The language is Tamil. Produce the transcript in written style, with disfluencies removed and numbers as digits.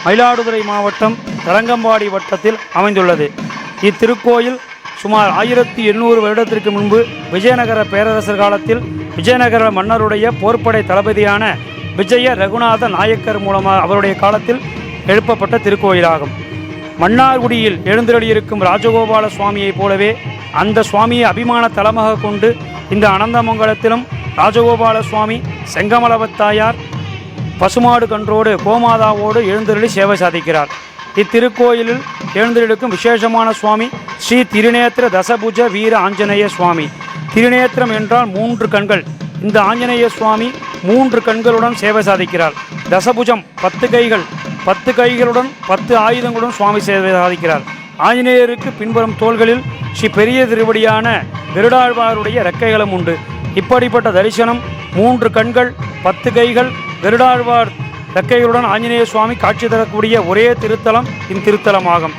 மயிலாடுதுறை மாவட்டம் தரங்கம்பாடி வட்டத்தில் அமைந்துள்ளது. இத்திருக்கோயில் சுமார் 1800 வருடத்திற்கு முன்பு விஜயநகர பேரரசர் காலத்தில் விஜயநகர மன்னருடைய போர்ப்படை தளபதியான விஜய ரகுநாத நாயக்கர் மூலமாக அவருடைய காலத்தில் எழுப்பப்பட்ட திருக்கோயிலாகும். மன்னார்குடியில் எழுந்தருளியிருக்கும் ராஜகோபால சுவாமியைப் போலவே அந்த சுவாமியை அபிமான தலமாக கொண்டு இந்த அனந்தமங்கலத்திலும் ராஜகோபால சுவாமி செங்கமலவத்தாயார் பசுமாடு கன்றோடு கோமாதாவோடு எழுந்தருளி சேவை சாதிக்கிறார். இத்திருக்கோயிலில் எழுந்தருளிக்கும் விசேஷமான சுவாமி ஸ்ரீ திருநேத்திர தசபுஜ வீர ஆஞ்சநேய சுவாமி. திருநேத்திரம் என்றால் 3 கண்கள். இந்த ஆஞ்சநேய சுவாமி 3 கண்களுடன் சேவை சாதிக்கிறார். தசபுஜம் 10 கைகள், 10 கைகளுடன் 10 ஆயுதங்களுடன் சுவாமி சேவை சாதிக்கிறார். ஆஞ்சநேயருக்கு பின்புறம் தோள்களில் ஸ்ரீ பெரிய திருவடியான கருடாழ்வாருடைய இறக்கைகளும் உண்டு. இப்படிப்பட்ட தரிசனம் 3 கண்கள் 10 கைகள் கருடாழ்வார் இறக்கைகளுடன் ஆஞ்சநேய சுவாமி காட்சி தரக்கூடிய ஒரே திருத்தலம் இத்திருத்தலமாகும்.